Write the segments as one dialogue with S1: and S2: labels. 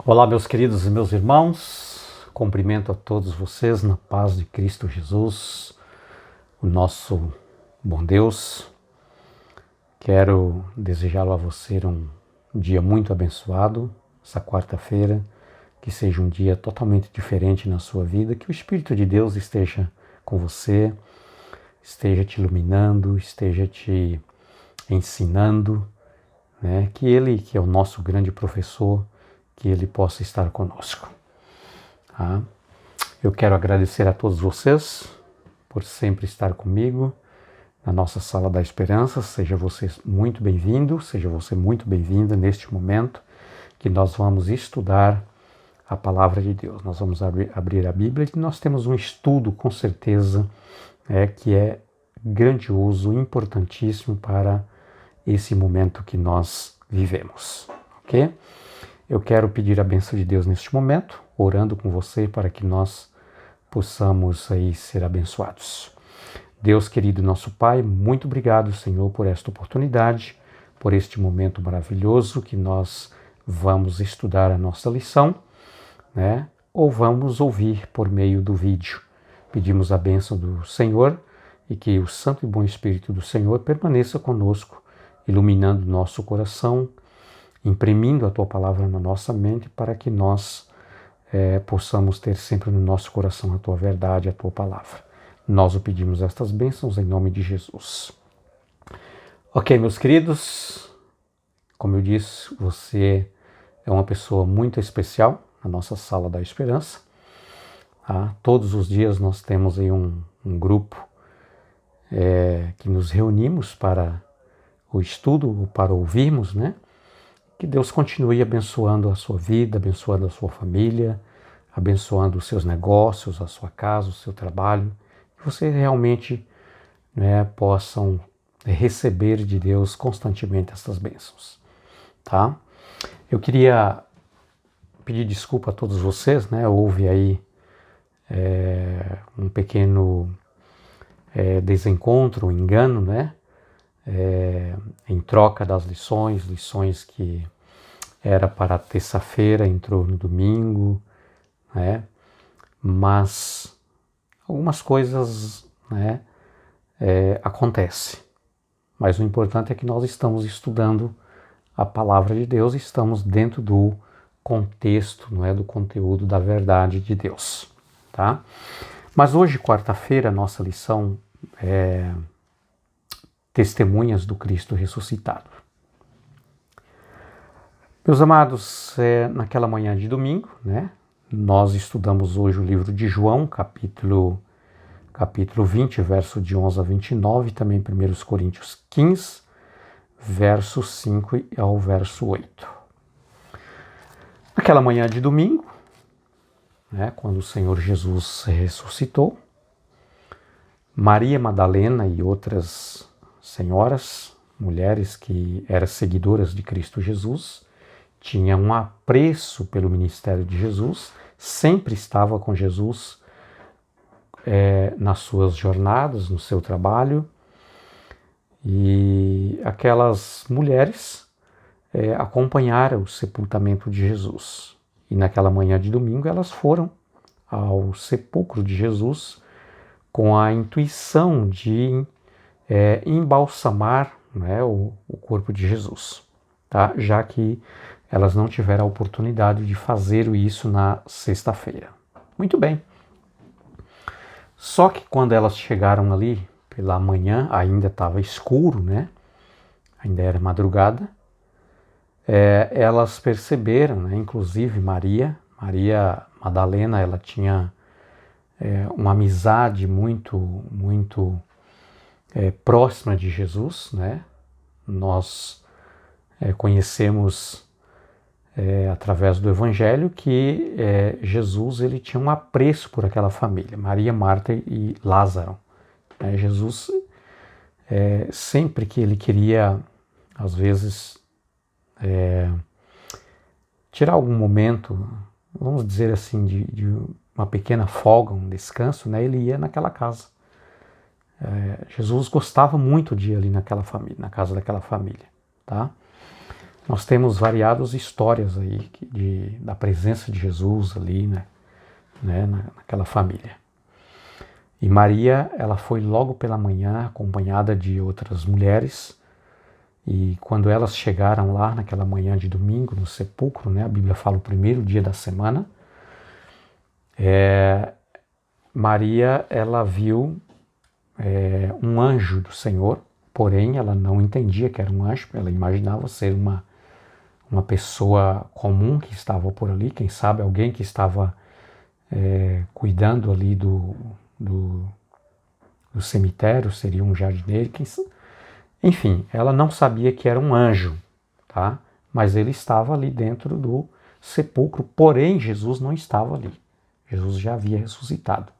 S1: Olá, meus queridos e meus irmãos, cumprimento a todos vocês na paz de Cristo Jesus, o nosso bom Deus. Quero desejá-lo a você um dia muito abençoado, essa quarta-feira, que seja um dia totalmente diferente na sua vida, que o Espírito de Deus esteja com você, esteja te iluminando, esteja te ensinando, né? Que Ele, que é o nosso grande professor, que Ele possa estar conosco. Tá? Eu quero agradecer a todos vocês por sempre estar comigo na nossa Sala da Esperança. Seja você muito bem-vindo, seja você muito bem-vinda neste momento que nós vamos estudar a Palavra de Deus. Nós vamos abrir a Bíblia e nós temos um estudo, com certeza, que é grandioso, importantíssimo para esse momento que nós vivemos, ok? Eu quero pedir a bênção de Deus neste momento, orando com você para que nós possamos aí ser abençoados. Deus querido, nosso Pai, muito obrigado, Senhor, por esta oportunidade, por este momento maravilhoso que nós vamos estudar a nossa lição, né? Ou vamos ouvir por meio do vídeo. Pedimos a bênção do Senhor e que o Santo e Bom Espírito do Senhor permaneça conosco, iluminando nosso coração, imprimindo a Tua Palavra na nossa mente para que nós possamos ter sempre no nosso coração a Tua verdade, a Tua Palavra. Nós o pedimos estas bênçãos em nome de Jesus. Ok, meus queridos, como eu disse, você é uma pessoa muito especial na nossa Sala da Esperança. Tá? Todos os dias nós temos aí um grupo que nos reunimos para o estudo, para ouvirmos, né? Que Deus continue abençoando a sua vida, abençoando a sua família, abençoando os seus negócios, a sua casa, o seu trabalho. Que você realmente, né, possam receber de Deus constantemente essas bênçãos. Tá? Eu queria pedir desculpa a todos vocês, né? Houve aí um pequeno desencontro, um engano, né? Em troca das lições que era para terça-feira, entrou no domingo, né? Mas algumas coisas, né, acontecem. Mas o importante é que nós estamos estudando a Palavra de Deus, estamos dentro do contexto, não é, do conteúdo da verdade de Deus, tá? Mas hoje, quarta-feira, a nossa lição é Testemunhas do Cristo ressuscitado. Meus amados, naquela manhã de domingo, né, nós estudamos hoje o livro de João, capítulo 20, verso de 11 a 29, e também 1 Coríntios 15, verso 5 ao verso 8. Naquela manhã de domingo, né, quando o Senhor Jesus ressuscitou, Maria Madalena e outras senhoras, mulheres que eram seguidoras de Cristo Jesus, tinham um apreço pelo ministério de Jesus, sempre estava com Jesus nas suas jornadas, no seu trabalho, e aquelas mulheres acompanharam o sepultamento de Jesus. E naquela manhã de domingo elas foram ao sepulcro de Jesus com a intuição de embalsamar, né, o corpo de Jesus, tá? Já que elas não tiveram a oportunidade de fazer isso na sexta-feira. Muito bem. Só que quando elas chegaram ali pela manhã, ainda estava escuro, né? Ainda era madrugada. Elas perceberam, né? Inclusive Maria Madalena, ela tinha uma amizade muito próxima de Jesus, né? Nós conhecemos através do Evangelho que Jesus ele tinha um apreço por aquela família, Maria, Marta e Lázaro. Jesus, sempre que ele queria, às vezes, tirar algum momento, vamos dizer assim, de uma pequena folga, um descanso, né, ele ia naquela casa. Jesus gostava muito de ir ali naquela família, na casa daquela família, tá? nós temos variadas histórias aí da presença de Jesus ali, naquela família. E Maria, ela foi logo pela manhã acompanhada de outras mulheres, e quando elas chegaram lá naquela manhã de domingo no sepulcro, a Bíblia fala o primeiro dia da semana, Maria, ela viu um anjo do Senhor, porém ela não entendia que era um anjo, ela imaginava ser uma pessoa comum que estava por ali, quem sabe alguém que estava cuidando ali do cemitério, seria um jardineiro, enfim, ela não sabia que era um anjo, tá? Mas ele estava ali dentro do sepulcro, porém Jesus não estava ali, Jesus já havia ressuscitado.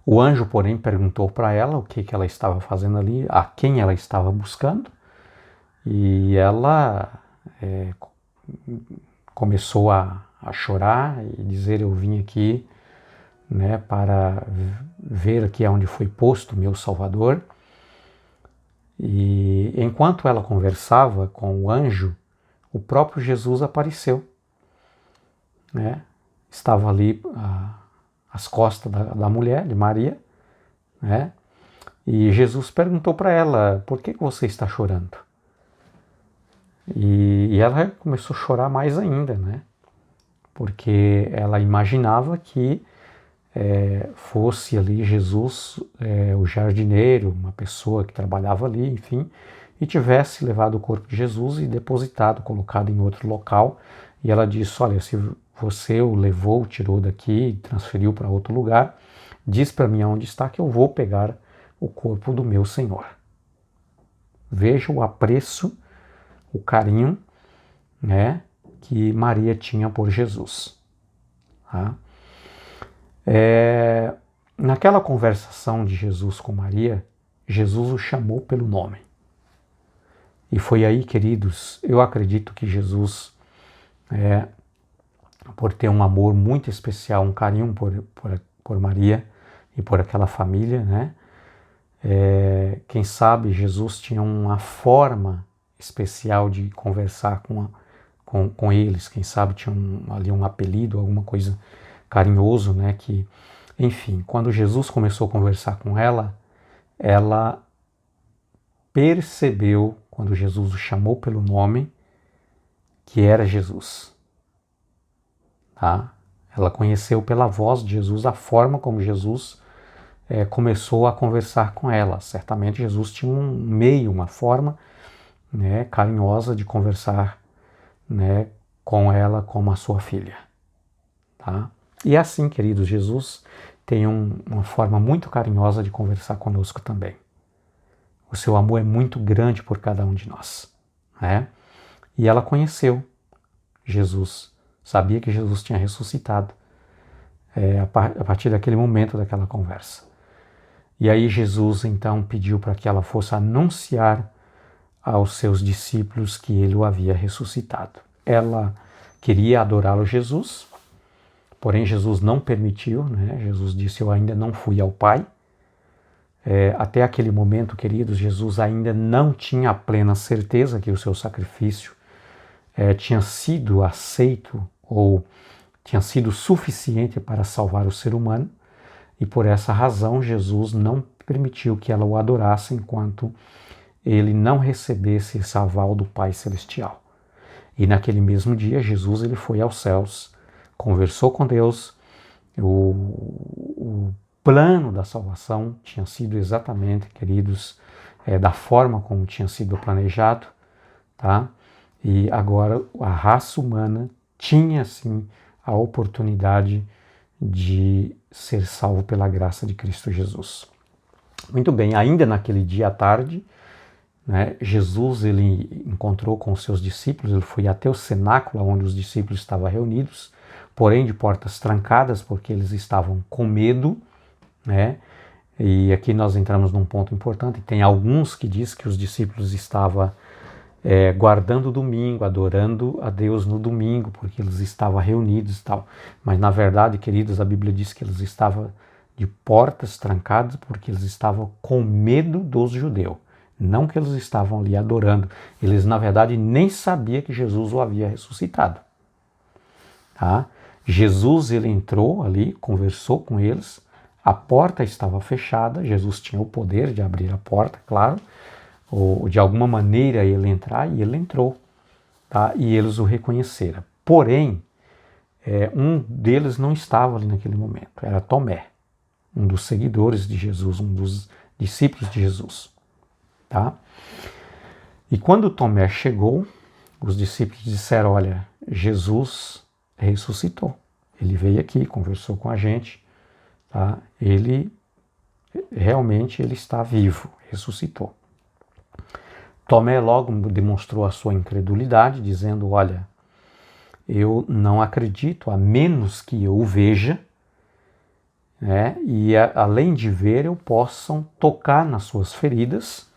S1: O anjo, porém, perguntou para ela o que ela estava fazendo ali, a quem ela estava buscando, e ela começou a chorar e dizer: eu vim aqui para ver aqui aonde foi posto meu Salvador. E enquanto ela conversava com o anjo, o próprio Jesus apareceu. Estava ali às costas da mulher, de Maria, e Jesus perguntou para ela: por que você está chorando? E ela começou a chorar mais ainda, porque ela imaginava que fosse ali Jesus, o jardineiro, uma pessoa que trabalhava ali, enfim, e tivesse levado o corpo de Jesus e depositado, colocado em outro local. E ela disse: olha, se você o levou, tirou daqui, transferiu para outro lugar, diz para mim onde está que eu vou pegar o corpo do meu Senhor. Veja o apreço, o carinho, que Maria tinha por Jesus. Tá? Naquela conversação de Jesus com Maria, Jesus o chamou pelo nome. E foi aí, queridos, eu acredito que Jesus, por ter um amor muito especial, um carinho por Maria e por aquela família, quem sabe Jesus tinha uma forma especial de conversar com eles, quem sabe tinha ali um apelido, alguma coisa carinhoso, que, enfim, quando Jesus começou a conversar com ela, ela percebeu, quando Jesus o chamou pelo nome, que era Jesus. Tá? Ela conheceu pela voz de Jesus a forma como Jesus começou a conversar com ela. Certamente Jesus tinha um meio, uma forma carinhosa de conversar com ela como a sua filha. Tá? E assim, queridos, Jesus tem uma forma muito carinhosa de conversar conosco também. O seu amor é muito grande por cada um de nós. E ela conheceu Jesus, sabia que Jesus tinha ressuscitado a partir daquele momento, daquela conversa. E aí Jesus então pediu para que ela fosse anunciar aos seus discípulos que ele o havia ressuscitado. Ela queria adorá-lo, Jesus, porém Jesus não permitiu, Jesus disse: eu ainda não fui ao Pai. Até aquele momento, queridos, Jesus ainda não tinha a plena certeza que o seu sacrifício tinha sido aceito ou tinha sido suficiente para salvar o ser humano, e por essa razão Jesus não permitiu que ela o adorasse enquanto ele não recebesse esse aval do Pai Celestial. E naquele mesmo dia Jesus ele foi aos céus, conversou com Deus, o plano da salvação tinha sido exatamente, queridos, da forma como tinha sido planejado, tá? E agora a raça humana tinha, sim, a oportunidade de ser salvo pela graça de Cristo Jesus. Muito bem, ainda naquele dia à tarde, Jesus ele encontrou com os seus discípulos, ele foi até o cenáculo onde os discípulos estavam reunidos, porém de portas trancadas, porque eles estavam com medo, E aqui nós entramos num ponto importante. Tem alguns que diz que os discípulos estavam guardando o domingo, adorando a Deus no domingo, porque eles estavam reunidos e tal. Mas na verdade, queridos, a Bíblia diz que eles estavam de portas trancadas porque eles estavam com medo dos judeus. Não que eles estavam ali adorando. Eles, na verdade, nem sabiam que Jesus o havia ressuscitado. Tá? Jesus, ele entrou ali, conversou com eles, a porta estava fechada, Jesus tinha o poder de abrir a porta, claro, ou de alguma maneira ele entrar, e ele entrou, tá? E eles o reconheceram. Porém, um deles não estava ali naquele momento, era Tomé, um dos seguidores de Jesus, um dos discípulos de Jesus. Tá? E quando Tomé chegou, os discípulos disseram, olha, Jesus ressuscitou. Ele veio aqui, conversou com a gente, tá? Ele realmente ele está vivo, ressuscitou. Tomé logo demonstrou a sua incredulidade, dizendo, olha, eu não acredito, a menos que eu o veja, né? E além de ver, eu possa tocar nas suas feridas,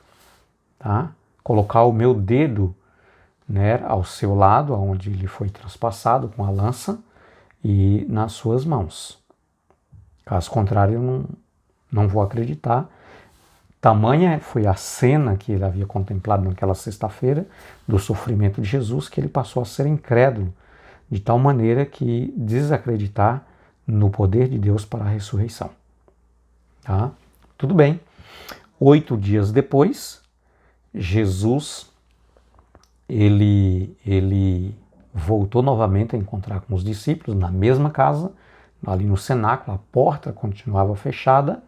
S1: tá? Colocar o meu dedo, né, ao seu lado, onde ele foi transpassado com a lança, e nas suas mãos. Caso contrário, eu não vou acreditar. Tamanha foi a cena que ele havia contemplado naquela sexta-feira do sofrimento de Jesus, que ele passou a ser incrédulo, de tal maneira que desacreditar no poder de Deus para a ressurreição. Tá? Tudo bem. 8 dias depois, Jesus ele voltou novamente a encontrar com os discípulos na mesma casa, ali no cenáculo. A porta continuava fechada,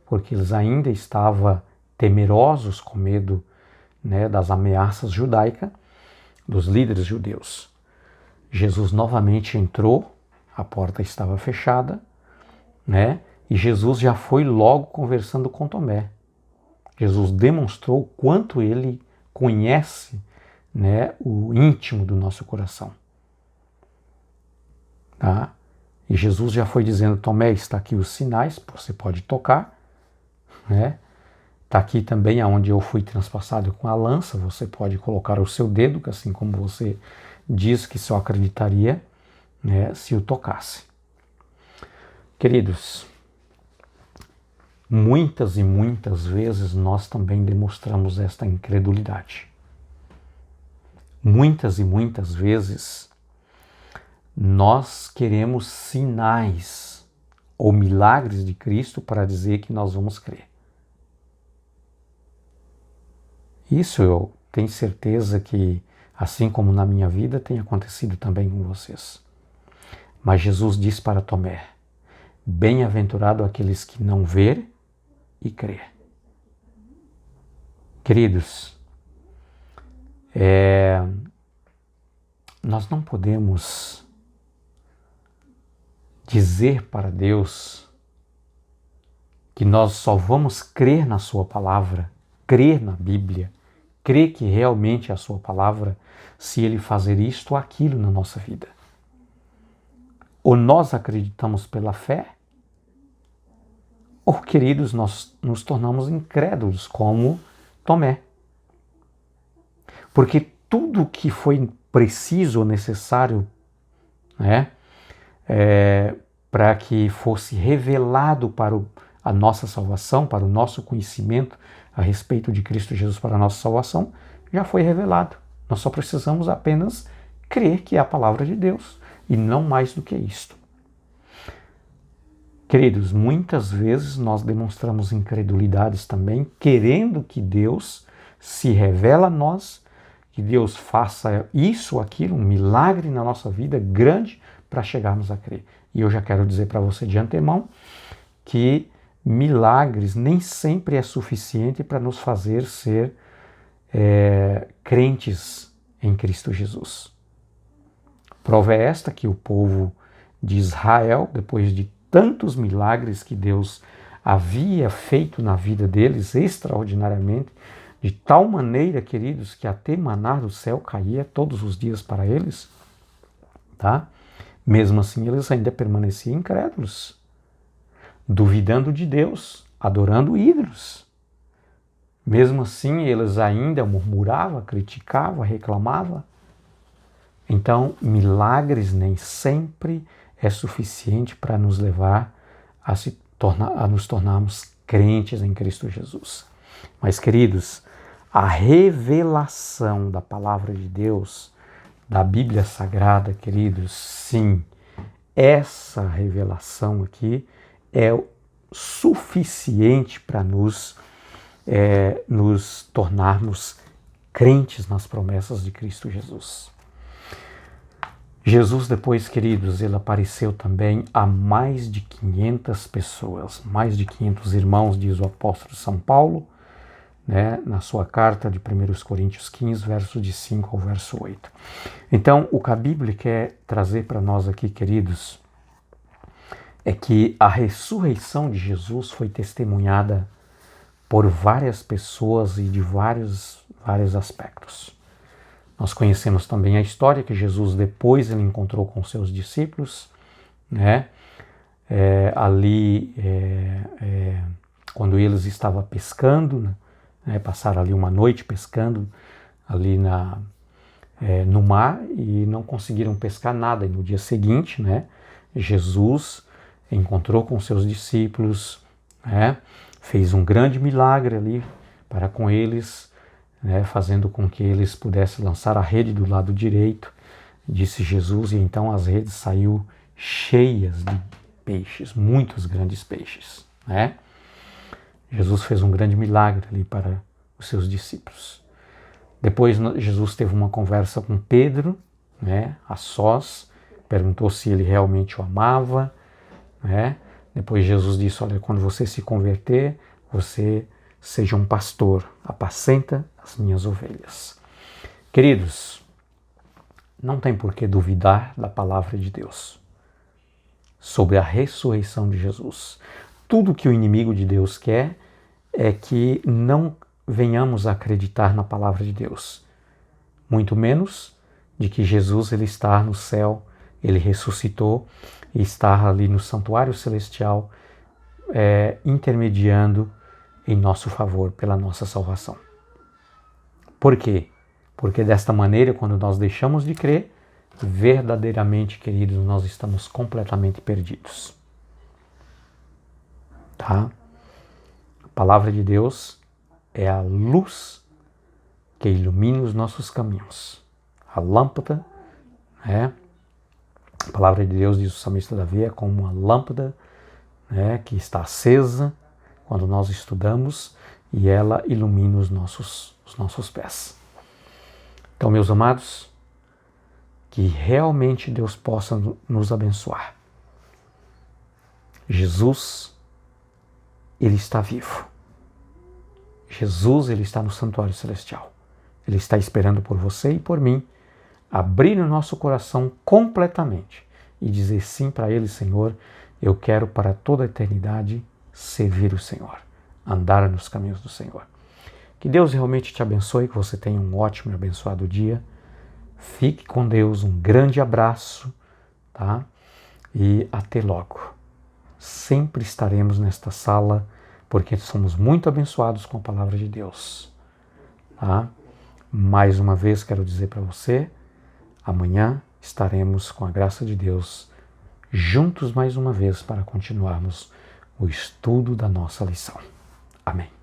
S1: porque eles ainda estavam temerosos, com medo, né, das ameaças judaicas, dos líderes judeus. Jesus novamente entrou, a porta estava fechada, né, e Jesus já foi logo conversando com Tomé. Jesus demonstrou o quanto ele conhece, né, o íntimo do nosso coração. Tá? E Jesus já foi dizendo, Tomé, está aqui os sinais, você pode tocar, né? Está aqui também aonde eu fui transpassado com a lança, você pode colocar o seu dedo, assim como você diz que só acreditaria, né, se o tocasse. Queridos, muitas e muitas vezes nós também demonstramos esta incredulidade. Muitas e muitas vezes nós queremos sinais ou milagres de Cristo para dizer que nós vamos crer. Isso eu tenho certeza que, assim como na minha vida, tem acontecido também com vocês. Mas Jesus diz para Tomé, bem-aventurado aqueles que não verem e crer. Queridos, nós não podemos dizer para Deus que nós só vamos crer na sua palavra, crer na Bíblia, crer que realmente é a sua palavra, se Ele fazer isto ou aquilo na nossa vida. Ou nós acreditamos pela fé, ou, queridos, nós nos tornamos incrédulos, como Tomé. Porque tudo que foi preciso ou necessário, né, para que fosse revelado para a nossa salvação, para o nosso conhecimento a respeito de Cristo Jesus para a nossa salvação, já foi revelado. Nós só precisamos apenas crer que é a palavra de Deus e não mais do que isto. Queridos, muitas vezes nós demonstramos incredulidades também, querendo que Deus se revele a nós, que Deus faça isso ou aquilo, um milagre na nossa vida grande para chegarmos a crer. E eu já quero dizer para você de antemão que milagres nem sempre é suficiente para nos fazer ser crentes em Cristo Jesus. Prova é esta que o povo de Israel, depois de tantos milagres que Deus havia feito na vida deles extraordinariamente, de tal maneira, queridos, que até maná do céu caía todos os dias para eles, tá? Mesmo assim, eles ainda permaneciam incrédulos, duvidando de Deus, adorando ídolos. Mesmo assim, eles ainda murmuravam, criticavam, reclamavam. Então, milagres nem sempre é suficiente para nos levar a nos tornarmos crentes em Cristo Jesus. Mas, queridos, A revelação da palavra de Deus, da Bíblia Sagrada, queridos, sim, essa revelação aqui é suficiente para nos tornarmos crentes nas promessas de Cristo Jesus. Jesus depois, queridos, ele apareceu também a mais de 500 pessoas, mais de 500 irmãos, diz o apóstolo São Paulo, né, na sua carta de 1 Coríntios 15, versos de 5 ao verso 8. Então, o que a Bíblia quer trazer para nós aqui, queridos, é que a ressurreição de Jesus foi testemunhada por várias pessoas e de vários aspectos. Nós conhecemos também a história que Jesus depois ele encontrou com seus discípulos, né? Quando eles estavam pescando, né? Passaram ali uma noite pescando ali no mar e não conseguiram pescar nada. E no dia seguinte, né? Jesus encontrou com seus discípulos, né? Fez um grande milagre ali para com eles, né, fazendo com que eles pudessem lançar a rede do lado direito, disse Jesus, e então as redes saíram cheias de peixes, muitos grandes peixes, né? Jesus fez um grande milagre ali para os seus discípulos. Depois Jesus teve uma conversa com Pedro, né, a sós, perguntou se ele realmente o amava, né? Depois Jesus disse, olha, quando você se converter, você seja um pastor, apacenta as minhas ovelhas. Queridos, não tem por que duvidar da palavra de Deus sobre a ressurreição de Jesus. Tudo que o inimigo de Deus quer é que não venhamos a acreditar na palavra de Deus, muito menos de que Jesus ele está no céu, ele ressuscitou e está ali no santuário celestial, intermediando em nosso favor, pela nossa salvação. Por quê? Porque desta maneira, quando nós deixamos de crer, verdadeiramente, queridos, nós estamos completamente perdidos. Tá? A palavra de Deus é a luz que ilumina os nossos caminhos. A lâmpada, né? A palavra de Deus, diz o salmista Davi, é como uma lâmpada, né, que está acesa quando nós estudamos e ela ilumina os nossos pés. Então, meus amados, que realmente Deus possa nos abençoar. Jesus, ele está vivo. Jesus, ele está no santuário celestial. Ele está esperando por você e por mim abrir o nosso coração completamente e dizer sim para ele, Senhor, eu quero para toda a eternidade servir o Senhor, andar nos caminhos do Senhor. Que Deus realmente te abençoe, que você tenha um ótimo e abençoado dia. Fique com Deus, um grande abraço, tá? E até logo. Sempre estaremos nesta sala, porque somos muito abençoados com a palavra de Deus, tá? Mais uma vez quero dizer para você, amanhã estaremos com a graça de Deus juntos mais uma vez para continuarmos o estudo da nossa lição. Amém.